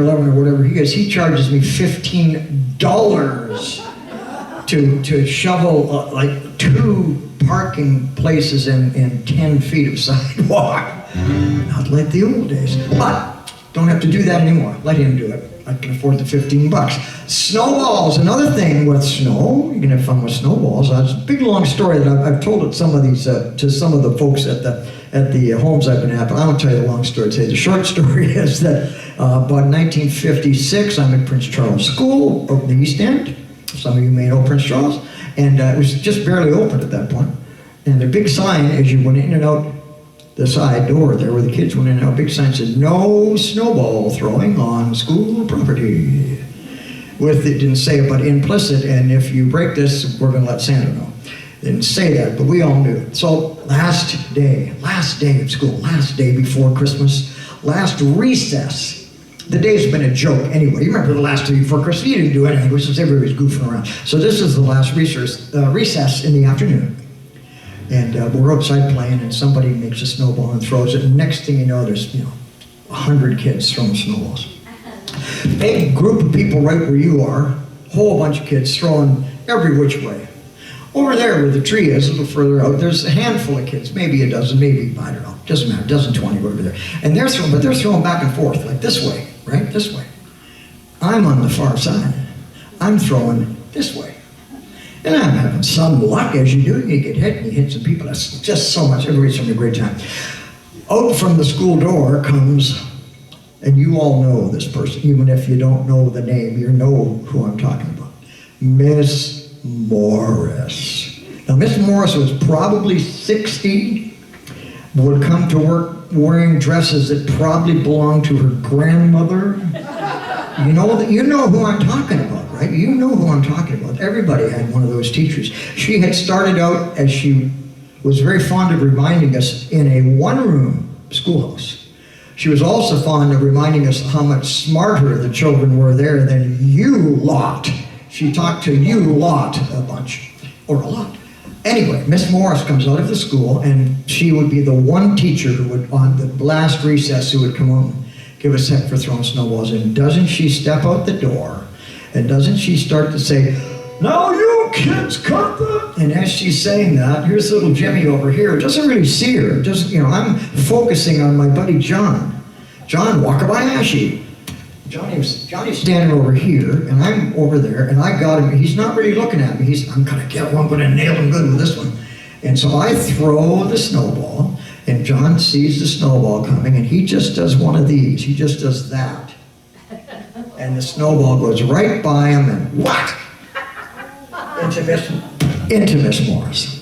11 or whatever he charges me $15 to shovel like 2 parking places in 10 feet of sidewalk. Not like the old days. But don't have to do that anymore. Let him do it. I can afford the $15. Snowballs, another thing with snow. You can have fun with snowballs. That's a big long story that I've told it some of these to some of the folks at the homes I've been at, but I won't tell you the long story today. The short story is that about 1956, I'm at Prince Charles School over the East End. Some of you may know Prince Charles. And it was just barely open at that point. And the big sign, as you went in and out the side door there where the kids went in and out, big sign said, "No snowball throwing on school property." It didn't say it, but implicit, and if you break this, we're going to let Santa know. They didn't say that, but we all knew. So last day of school, last day before Christmas, last recess. The day's been a joke anyway. You remember the last day before Christmas, you didn't do anything. It was just everybody was goofing around. So this is the last recess in the afternoon. And we're outside playing, and somebody makes a snowball and throws it. And next thing you know, there's 100 kids throwing snowballs. Big group of people right where you are, whole bunch of kids throwing every which way. Over there where the tree is, a little further out, there's a handful of kids, maybe a dozen, maybe, I don't know, doesn't matter, dozen, 20, whatever there. And they're throwing back and forth, like this way, right, this way. I'm on the far side. I'm throwing this way. And I'm having some luck, as you do. You get hit, and you hit some people. That's just so much. Everybody's having a great time. Out from the school door comes, and you all know this person, even if you don't know the name, you know who I'm talking about. Miss Morris. Now, Miss Morris was probably 60, would come to work wearing dresses that probably belonged to her grandmother. You know who I'm talking about, right? You know who I'm talking about. Everybody had one of those teachers. She had started out, as she was very fond of reminding us, in a one-room schoolhouse. She was also fond of reminding us how much smarter the children were there than you lot. She talked to you lot a bunch, or a lot. Anyway, Miss Morris comes out of the school, and she would be the one teacher who would, on the last recess, who would come out and give us heck for throwing snowballs. And doesn't she step out the door, and doesn't she start to say, "Now you kids cut that." And as she's saying that, here's little Jimmy over here, who doesn't really see her. I'm focusing on my buddy John Wakabayashi. Johnny's standing over here, and I'm over there, and I got him. He's not really looking at me. I'm gonna get one, I'm gonna nail him good with this one. And so I throw the snowball, and John sees the snowball coming, and he just does one of these. He just does that. And the snowball goes right by him, and whack! Into Miss Morris.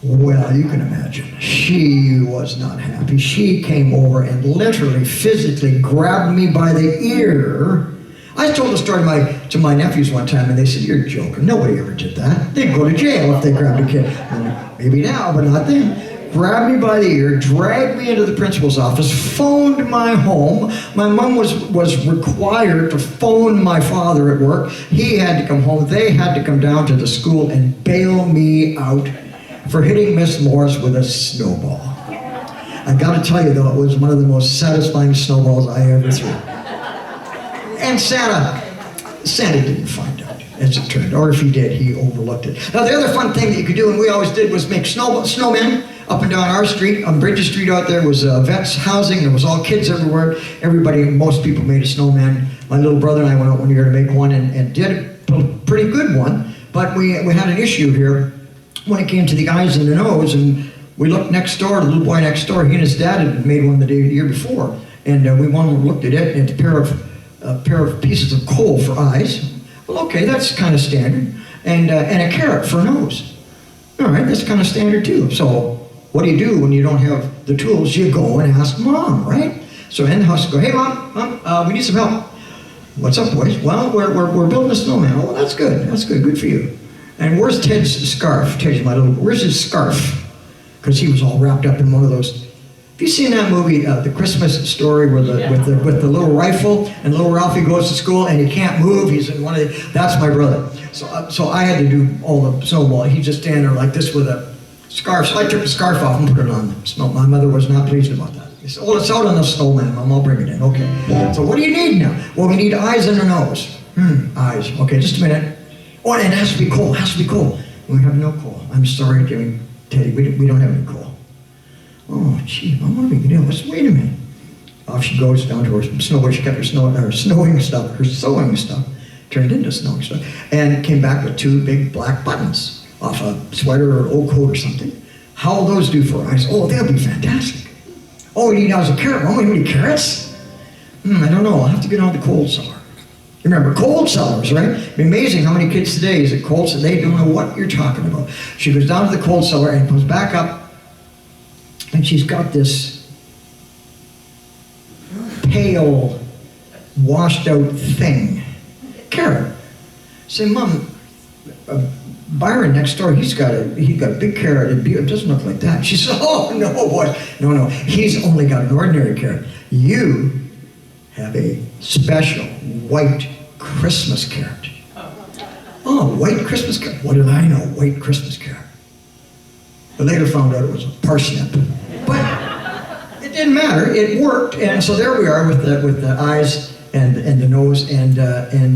Well, you can imagine, she was not happy. She came over and literally, physically grabbed me by the ear. I told the story to my nephews one time, and they said, "You're joking. Nobody ever did that. They'd go to jail if they grabbed a kid." And maybe now, but not then. Grabbed me by the ear, dragged me into the principal's office, phoned my home. My mom was required to phone my father at work. He had to come home. They had to come down to the school and bail me out for hitting Miss Morris with a snowball. I gotta tell you though, it was one of the most satisfying snowballs I ever threw. And Santa didn't find out, as it turned, or if he did, he overlooked it. Now the other fun thing that you could do, and we always did, was make snowmen up and down our street. On Bridges Street out there was vets housing. There was all kids everywhere. Most people made a snowman. My little brother and I went out one year to make one and did a pretty good one, but we had an issue here when it came to the eyes and the nose, and we looked next door, the little boy next door, he and his dad had made one the year before, and we looked at it, and it's a pair of pieces of coal for eyes. Well, okay, that's kind of standard, and a carrot for a nose. All right, that's kind of standard too. So what do you do when you don't have the tools? You go and ask Mom, right? So in the house, you go, "Hey, Mom, we need some help." "What's up, boys?" "Well, we're building a snowman." "Oh, well, that's good, good for you." "And where's Ted's scarf?" Where's his scarf? Because he was all wrapped up in one of those. Have you seen that movie, The Christmas Story, with the little rifle, and little Ralphie goes to school and he can't move? He's in one of the. That's my brother. So I had to do all the snowball. He just stand there like this with a scarf. So I took the scarf off and put it on. My mother was not pleased about that. He said, oh, it's out on the snow, ma'am. I'll bring it in. Okay. So what do you need now? Well, we need eyes and a nose. Eyes. Okay, just a minute. Oh, and it has to be coal. It has to be coal. We have no coal. I'm sorry, Jimmy, Teddy. We don't have any coal. Oh, gee, Mom, what are we going to do? Wait a minute. Off she goes down to her snow, where she kept her sewing stuff, turned into snowing stuff, and came back with 2 big black buttons off a sweater or old coat or something. How will those do for eyes? Oh, they'll be fantastic. Oh, we need eyes of carrot. Mom, we need carrots? I don't know. I'll have to get on the cold cellar. You remember cold cellars, right? It'd be amazing how many kids today is at cold cellar. They don't know what you're talking about. She goes down to the cold cellar and comes back up, and she's got this pale, washed out thing. Carrot. Say, Mom, Byron next door, he's got a big carrot. It doesn't look like that. She said, oh, no, boy. No. He's only got an ordinary carrot. You have a special white Christmas carrot. Oh, white Christmas carrot. What did I know? White Christmas carrot. But later found out it was a parsnip. But it didn't matter. It worked, and so there we are with the eyes and the nose and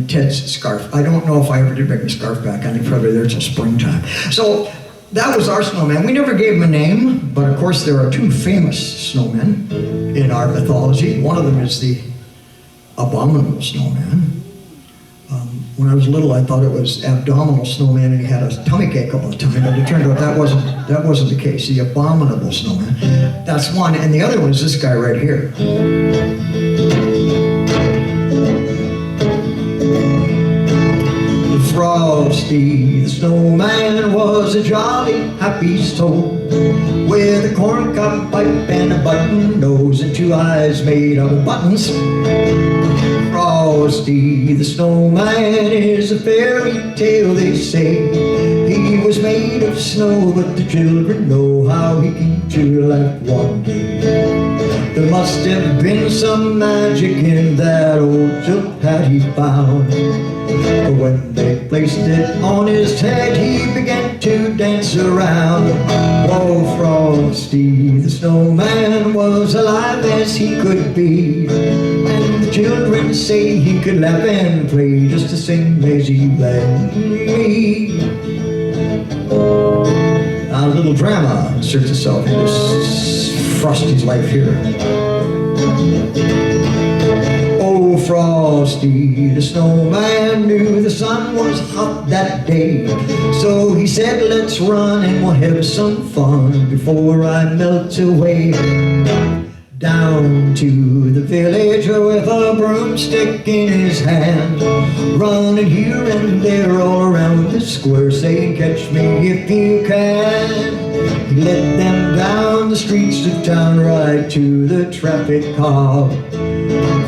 Ted's scarf. I don't know if I ever did bring the scarf back. I think probably there till springtime. So that was our snowman. We never gave him a name, but of course there are 2 famous snowmen in our mythology. One of them is the abominable snowman. When I was little, I thought it was abdominal snowman, and he had a tummy ache all the time. But it turned out that wasn't the case. The abominable snowman. That's one, and the other one is this guy right here. Frosty the snowman was a jolly, happy soul, with a corncob pipe and a button nose and 2 eyes made out of buttons. Frosty the snowman is a fairy tale, they say. He was made of snow, but the children know how he came to life one day. There must have been some magic in that old silk hat he found. But when they placed it on his head, he began to dance around. Oh, Frosty the snowman was alive as he could be, and the children say he could laugh and play just the same as he let me. A little drama inserts itself into Frosty's life here. Oh, Frosty the snowman knew the sun was hot that day, so he said, let's run and we'll have some fun before I melt away. Down to the village with a broomstick in his hand, running here and there all around the square, saying, catch me if you can. He led them down the streets of town right to the traffic cop.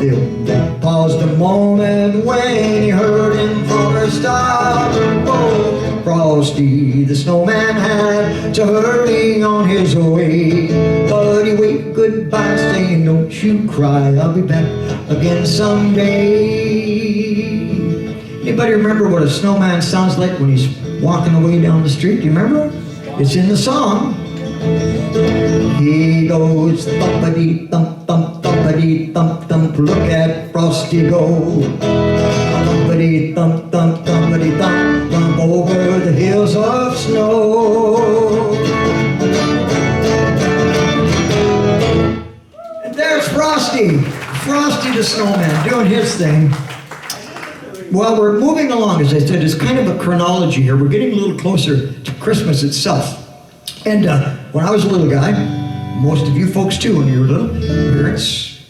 They paused a moment when he heard him for a stop. Oh, Frosty the snowman had to hurry on his way, but he waved goodbye saying, don't you cry, I'll be back again someday. Anybody remember what a snowman sounds like when he's walking away down the street? Do you remember? It's in the song. He goes thumpity thump thump thumpity thump thump, look at Frosty go. Thumpity thump thump thumpity thump thump over the hills of snow. And there's Frosty the snowman doing his thing. Well, we're moving along, as I said. It's kind of a chronology here. We're getting a little closer to Christmas itself. And when I was a little guy, most of you folks too, when you were little, parents,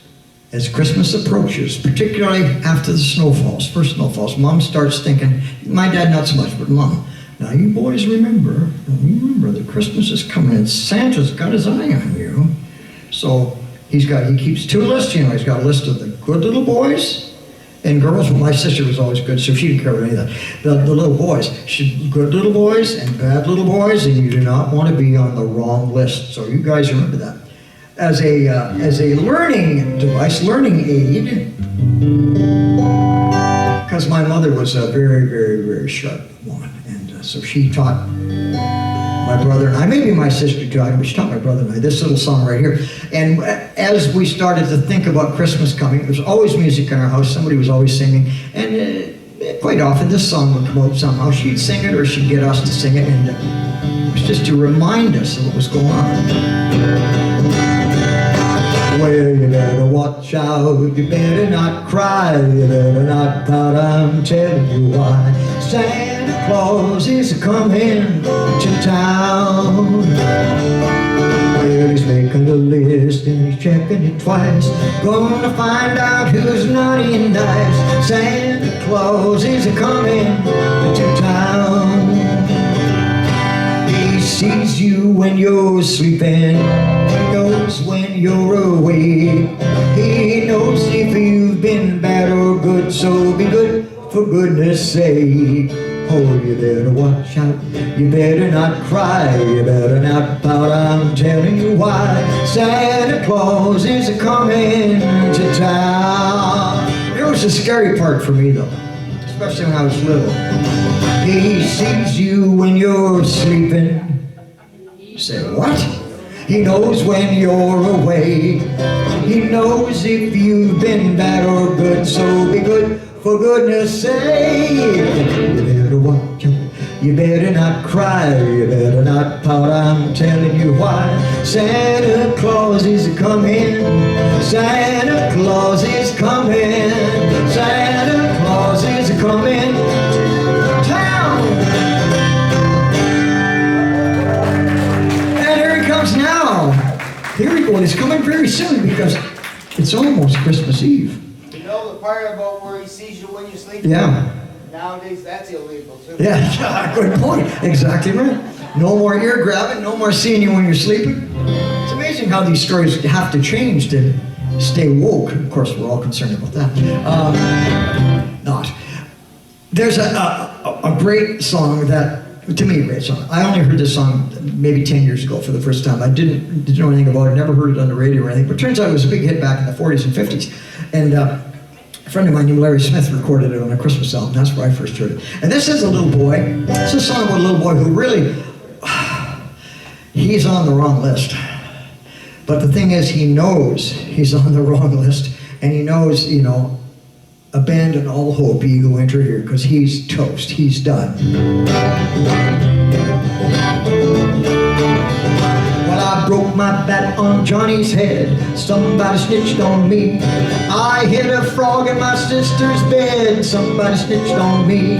as Christmas approaches, particularly after the snowfalls, first snowfalls, Mom starts thinking, my dad not so much, but Mom, now you boys remember that Christmas is coming and Santa's got his eye on you. So he keeps 2 lists, he's got a list of the good little boys and girls. Well, my sister was always good, so she didn't care about any of that. The little boys, good little boys and bad little boys, and you do not want to be on the wrong list. So you guys remember that. As a learning device, learning aid, because my mother was a very, very, very sharp woman, and so she taught my brother and I, maybe my sister too. We should tell my brother and I this little song right here. And as we started to think about Christmas coming, there was always music in our house. Somebody was always singing, and quite often this song would come out somehow. She'd sing it or she'd get us to sing it, and it was just to remind us of what was going on. Well, you better watch out, you better not cry, you better not pout, I'm telling you why. Santa Claus is coming to town. Well, he's making a list and he's checking it twice, gonna find out who's naughty and nice. Santa Claus is coming to town. He sees you when you're sleeping, he knows when you're awake. He knows if you've been bad or good, so be good for goodness sake. Oh, you better watch out, you better not cry, you better not pout, I'm telling you why. Santa Claus is coming to town. It was the scary part for me though, especially when I was little. He sees you when you're sleeping. You say, what? He knows when you're awake. He knows if you've been bad or good, so be good for goodness sake. You better watch out, you better not cry, you better not pout, I'm telling you why. Santa Claus is coming, Santa Claus is coming, Santa Claus is coming to town. And here he comes now. Here he goes. He's coming very soon because it's almost Christmas Eve. You know the part about where he sees you when you sleep? Yeah. Nowadays, that's illegal, too. Yeah, good point. Exactly right. No more ear grabbing, no more seeing you when you're sleeping. It's amazing how these stories have to change to stay woke. Of course, we're all concerned about that. Not. There's a great song that, to me, a great song. I only heard this song maybe 10 years ago for the first time. I didn't know anything about it, never heard it on the radio or anything, but it turns out it was a big hit back in the 40s and 50s. And a friend of mine named Larry Smith recorded it on a Christmas album. That's where I first heard it. And this is a little boy. It's a song about a little boy who really, he's on the wrong list. But the thing is, he knows he's on the wrong list. And he knows, you know, abandon all hope, ye who enter here, because he's toast. He's done. Well, I broke my bat on Johnny's head. Somebody snitched on me. I hit a frog in my sister's bed. Somebody snitched on me.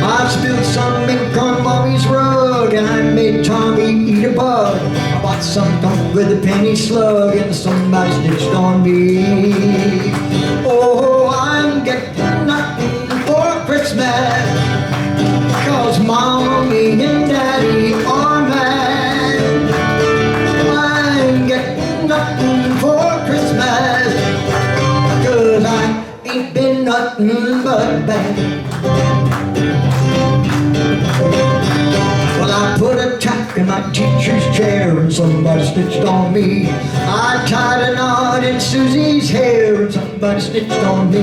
I spilled some ink on Mommy's rug, and I made Tommy eat a bug. I bought some dunk with a penny slug, and somebody snitched on me. Oh, I'm getting nothing for Christmas, 'cause Mommy and Daddy are mad. I'm getting nothing for Christmas, 'cause I ain't been nothing but bad. Well, I put a tack in my teacher's chair and somebody snitched on me. I tied a knot in Susie's hair and somebody snitched on me.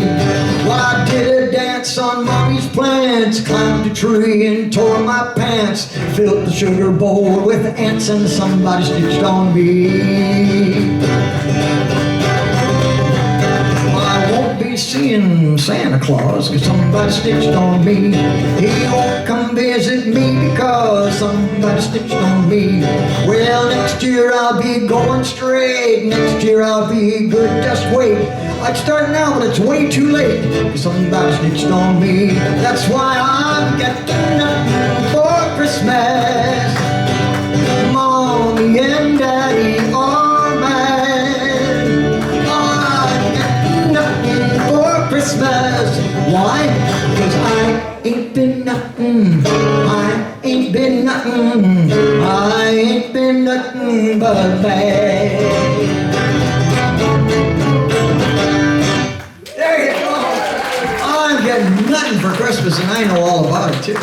Well, I did a dance on Mommy's plants, climbed a tree and tore my pants, filled the sugar bowl with ants and somebody snitched on me. Seeing Santa Claus, 'cause somebody snitched on me. He won't come visit me because somebody snitched on me. Well, next year I'll be going straight. Next year I'll be good, just wait. I'd start now, but it's way too late, 'cause somebody snitched on me. That's why I'm getting nothing for Christmas. Mommy and Daddy are mad. I'm getting nothing for Christmas. Why? 'Cause I ain't been nothing. I ain't been nothing. I ain't been nothing but bad. There you go. I'm getting nothing for Christmas, and I know all about it too.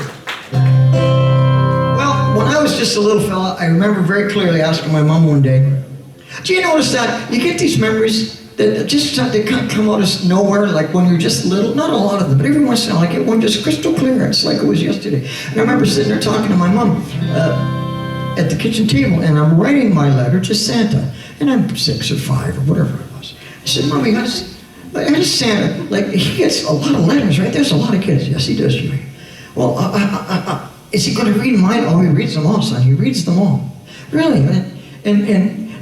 Well, when I was just a little fella, I remember very clearly asking my mom one day, "Do you notice that you get these memories that just they come out of nowhere, like when you're just little. Not a lot of them, but every once in a while, like one just crystal clear. It's like it was yesterday. And I remember sitting there talking to my mom at the kitchen table, and I'm writing my letter to Santa, and I'm 6 or 5 or whatever it was. I said, Mommy, how does Santa, like, he gets a lot of letters, right? There's a lot of kids. Yes, he does, Jimmy. Well, is he going to read mine? Oh, he reads them all, son. He reads them all. Really? And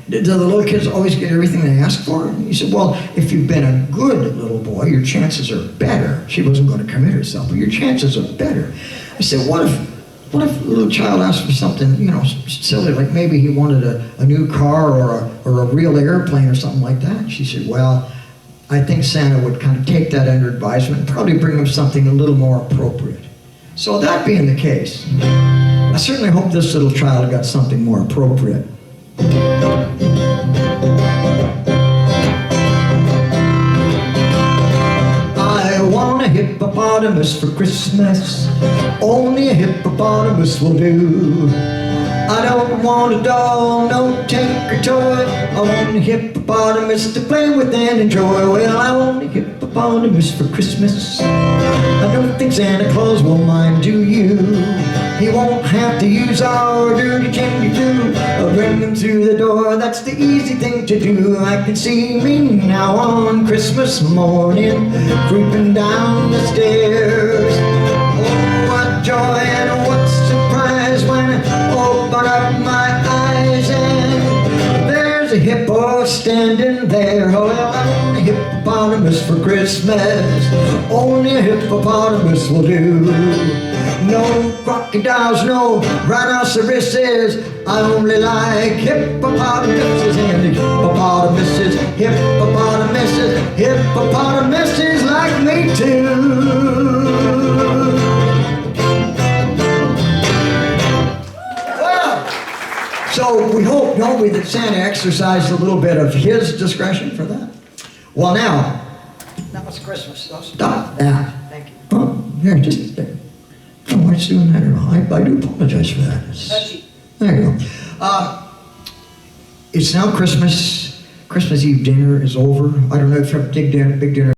do the little kids always get everything they ask for? And he said, well, if you've been a good little boy, your chances are better. She wasn't going to commit herself, but your chances are better. I said, what if a little child asked for something, you know, silly, like maybe he wanted a new car or a real airplane or something like that? She said, well, I think Santa would kind of take that under advisement and probably bring him something a little more appropriate. So that being the case, I certainly hope this little child got something more appropriate. I want a hippopotamus for Christmas. Only a hippopotamus will do. I don't want a doll, no tank or toy. I want a hippopotamus to play with and enjoy. Well, I want a hippopotamus for Christmas. I don't think Santa Claus will mind, do you? He won't have to use our dirty candy-do. I'll bring him to the door, that's the easy thing to do. I can see me now on Christmas morning, creeping down the stairs. Oh, what joy and what surprise when I open up my eyes and there's a hippo standing there. Oh, well, I want a hippopotamus for Christmas. Only a hippopotamus will do. No crocodiles, no rhinoceroses. I only like hippopotamuses and hippopotamuses, hippopotamuses, hippopotamuses like me too. So we hope, don't we, that Santa exercised a little bit of his discretion for that? Well, now it's Christmas, so stop that. Thank you. Oh, here, just there. I don't know why it's doing that at all. I do apologize for that. There you go. It's now Christmas. Christmas Eve dinner is over. I don't know if you have big dinner